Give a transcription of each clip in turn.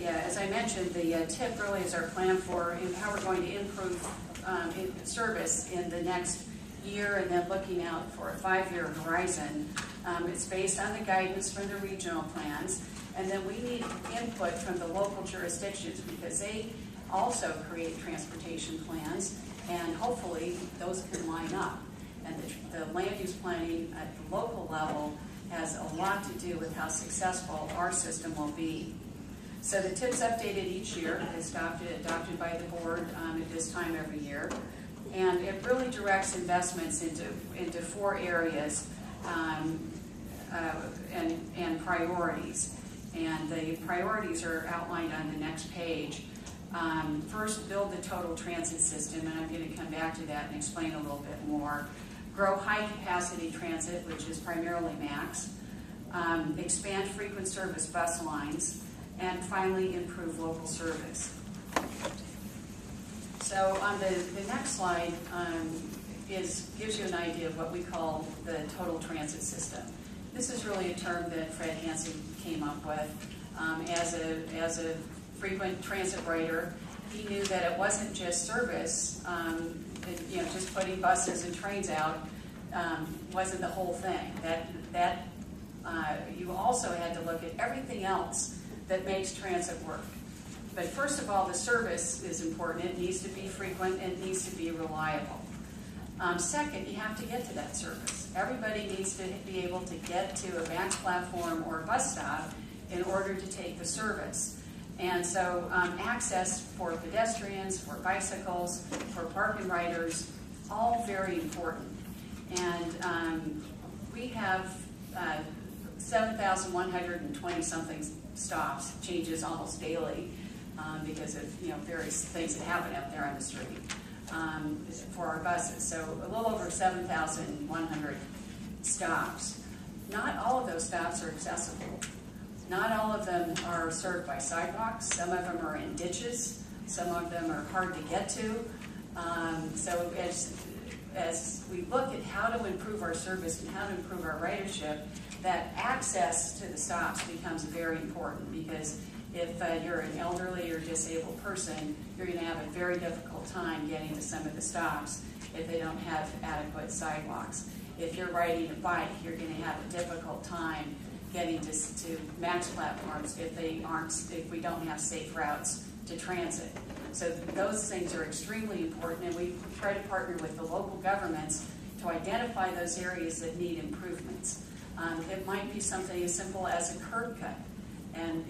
As I mentioned, the TIP really is our plan for how we're going to improve service in the next year, and then looking out for a 5-year horizon. It's based on the guidance from the regional plans, and then we need input from the local jurisdictions because they also create transportation plans, and hopefully those can line up. And the land use planning at the local level has a lot to do with how successful our system will be. So the TIP's updated each year. It's adopted by the board at this time every year. And it really directs investments into 4 areas and priorities. And the priorities are outlined on the next page. First, build the total transit system, and I'm going to come back to that and explain a little bit more. Grow high-capacity transit, which is primarily MAX. Expand frequent service bus lines. And finally, improve local service. So on the next slide gives you an idea of what we call the total transit system. This is really a term that Fred Hansen came up with as a frequent transit writer. He knew that it wasn't just service, just putting buses and trains out wasn't the whole thing. That you also had to look at everything else that makes transit work. But first of all, the service is important. It needs to be frequent and it needs to be reliable. Second, you have to get to that service. Everybody needs to be able to get to a MAX platform or a bus stop in order to take the service. And so access for pedestrians, for bicycles, for park and riders, all very important. And we have 7,120 something stops, changes almost daily because of various things that happen out there on the street for our buses. So a little over 7,100 stops. Not all of those stops are accessible. Not all of them are served by sidewalks. Some of them are in ditches. Some of them are hard to get to. So as we look at how to improve our service and how to improve our ridership, that access to the stops becomes very important, because if you're an elderly or disabled person, you're going to have a very difficult time getting to some of the stops if they don't have adequate sidewalks. If you're riding a bike, you're going to have a difficult time getting to MAX platforms if we don't have safe routes to transit. So those things are extremely important, and we try to partner with the local governments to identify those areas that need improvements. It might be something as simple as a curb cut, and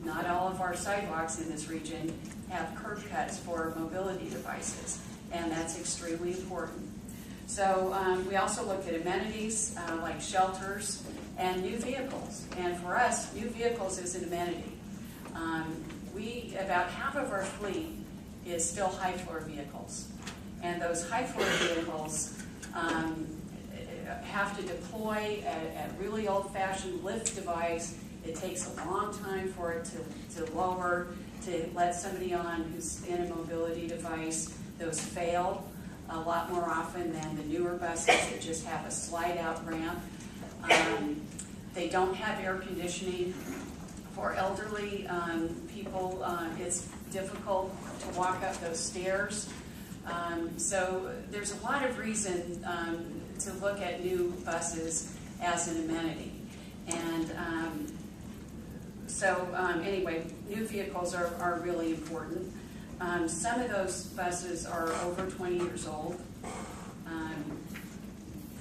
not all of our sidewalks in this region have curb cuts for mobility devices, and that's extremely important. So we also look at amenities like shelters and new vehicles, and for us, new vehicles is an amenity. About half of our fleet is still high-floor vehicles, and those high-floor vehicles have to deploy a really old-fashioned lift device. It takes a long time for it to lower, to let somebody on who's in a mobility device. Those fail a lot more often than the newer buses that just have a slide-out ramp. They don't have air conditioning. For elderly people, it's difficult to walk up those stairs. So there's a lot of reason to look at new buses as an amenity. And anyway, new vehicles are really important. Some of those buses are over 20 years old.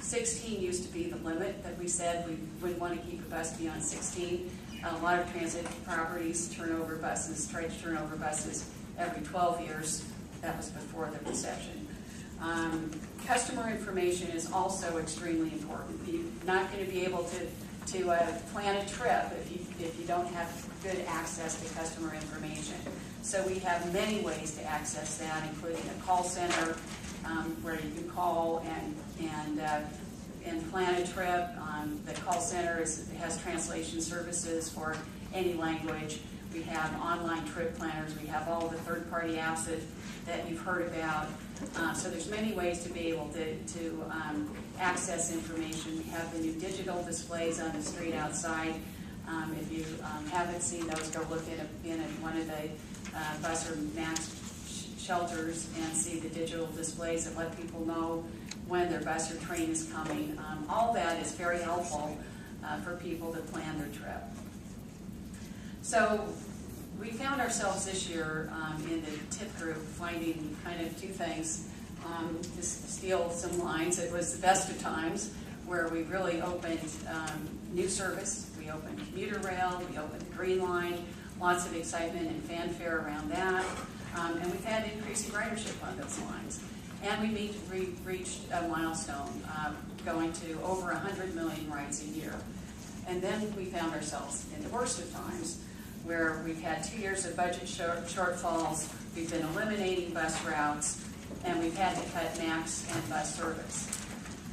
16 used to be the limit that we said we wouldn't want to keep a bus beyond 16. A lot of transit properties try to turn over buses every 12 years. That was before the recession. Customer information is also extremely important. You're not going to be able to plan a trip if you don't have good access to customer information. So we have many ways to access that, including a call center where you can call and plan a trip. The call center has translation services for any language. We have online trip planners. We have all the third-party apps that you've heard about. So there's many ways to be able to access information. We have the new digital displays on the street outside. If you haven't seen those, go look in one of the bus or MAX shelters and see the digital displays that let people know when their bus or train is coming. All that is very helpful for people to plan their trip. So we found ourselves this year in the TIP group finding kind of two things. To steal some lines, it was the best of times where we really opened new service. We opened commuter rail, we opened the Green Line, lots of excitement and fanfare around that. And we've had increasing ridership on those lines. And we reached a milestone, going to over 100 million rides a year. And then we found ourselves in the worst of times, where we've had 2 years of budget shortfalls, we've been eliminating bus routes, and we've had to cut MAX and bus service.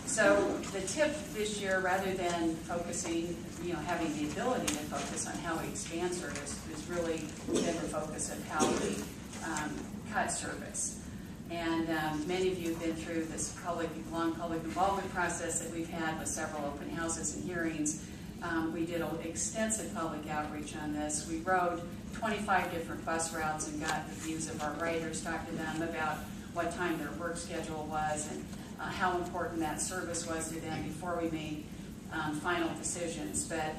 So the tip this year, rather than focusing, having the ability to focus on how we expand service, is really been the focus of how we cut service. And many of you have been through this long public involvement process that we've had with several open houses and hearings. We did an extensive public outreach on this. We rode 25 different bus routes and got the views of our riders, talked to them about what time their work schedule was and how important that service was to them before we made final decisions. But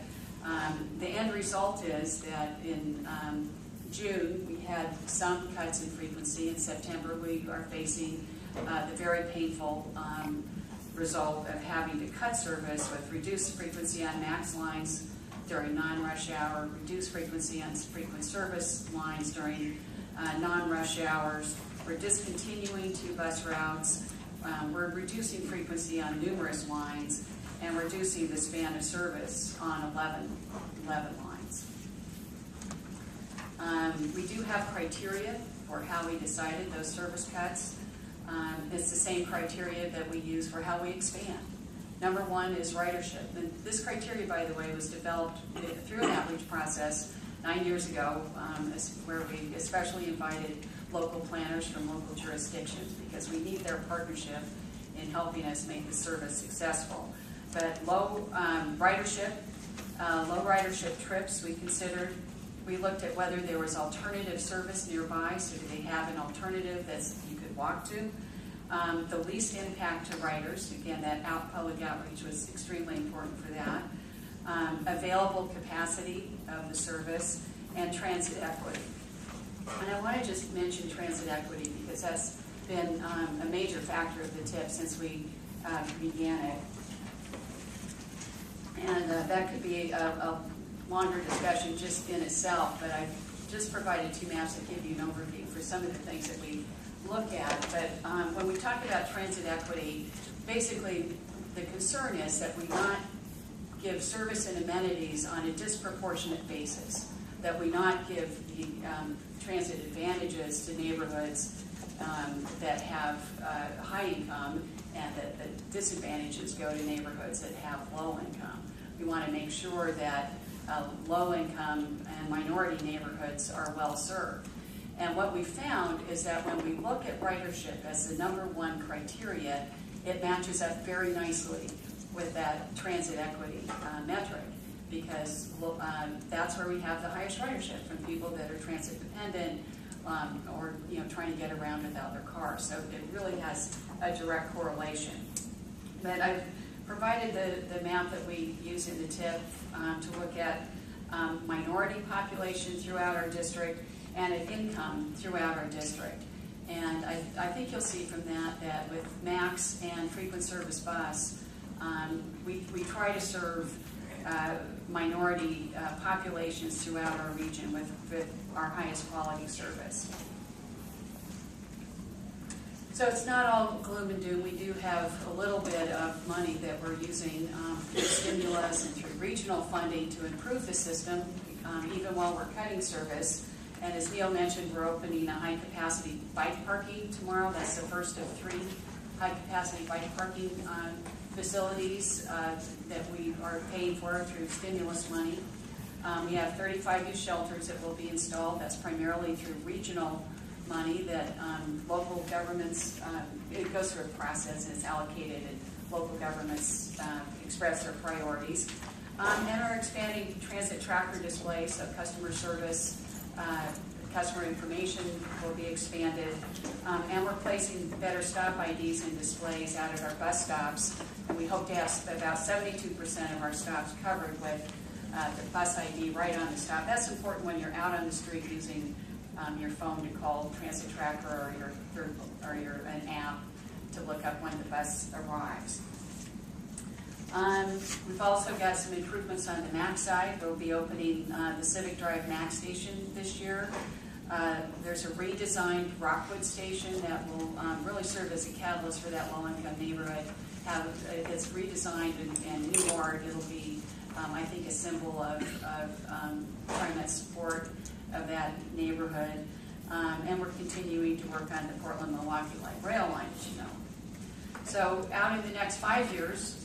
the end result is that in June we had some cuts in frequency. In September we are facing the very painful result of having to cut service with reduced frequency on MAX lines during non-rush hour, reduced frequency on frequent service lines during non-rush hours. We're discontinuing 2 bus routes. We're reducing frequency on numerous lines and reducing the span of service on 11 lines. We do have criteria for how we decided those service cuts. It's the same criteria that we use for how we expand. Number 1 is ridership. And this criteria, by the way, was developed through an outreach process 9 years ago, where we especially invited local planners from local jurisdictions because we need their partnership in helping us make the service successful. But low ridership trips we considered. We looked at whether there was alternative service nearby, so do they have an alternative that you could walk to? The least impact to riders, again, that public outreach was extremely important for that. Available capacity of the service, and transit equity. And I want to just mention transit equity because that's been a major factor of the TIP since we began it. And that could be a longer discussion just in itself, but I've just provided 2 maps that give you an overview for some of the things that we look at. But when we talk about transit equity, basically the concern is that we not give service and amenities on a disproportionate basis, that we not give the transit advantages to neighborhoods that have high income, and that the disadvantages go to neighborhoods that have low income. We want to make sure that low income and minority neighborhoods are well served. And what we found is that when we look at ridership as the number 1 criteria, it matches up very nicely with that transit equity metric, because that's where we have the highest ridership from people that are transit dependent or trying to get around without their car. So it really has a direct correlation. But I've provided the map that we use in the TIP to look at minority population throughout our district and at income throughout our district. And I think you'll see from that with MAX and frequent service bus, we try to serve minority populations throughout our region with our highest quality service. So it's not all gloom and doom. We do have a little bit of money that we're using through stimulus and through regional funding to improve the system, even while we're cutting service. And as Neil mentioned, we're opening a high-capacity bike parking tomorrow. That's the first of 3 high-capacity bike parking facilities that we are paying for through stimulus money. We have 35 new shelters that will be installed. That's primarily through regional money that local governments, it goes through a process and it's allocated, and local governments express their priorities. And our expanding transit tracker display, so customer service, customer information will be expanded. And we're placing better stop IDs and displays out at our bus stops. And we hope to have about 72% of our stops covered with the bus ID right on the stop. That's important when you're out on the street using your phone to call transit tracker or an app to look up when the bus arrives. We've also got some improvements on the MAC side. We'll be opening the Civic Drive MAC station this year. There's a redesigned Rockwood station that will really serve as a catalyst for that low-income neighborhood. It's redesigned and new art. It'll be, I think, a symbol of TriMet support of that neighborhood. And we're continuing to work on the Portland-Milwaukee Light Rail line, as you know. So out in the next 5 years,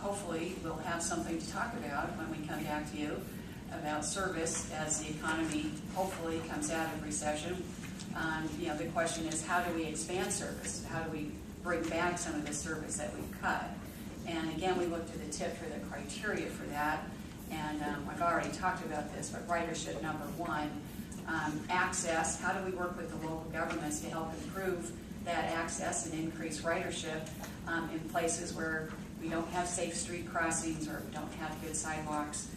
hopefully we'll have something to talk about when we come back to you about service as the economy hopefully comes out of recession. The question is, how do we expand service? How do we bring back some of the service that we've cut? And again, we looked at the tip for the criteria for that. And I've already talked about this, but ridership number one, access. How do we work with the local governments to help improve that access and increase ridership in places where we don't have safe street crossings or don't have good sidewalks?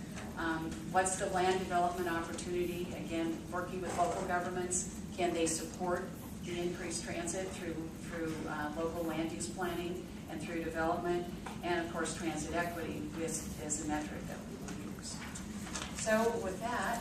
What's the land development opportunity? Again, working with local governments, can they support the increased transit through local land use planning and through development? And of course, transit equity is the metric that we will use. So with that,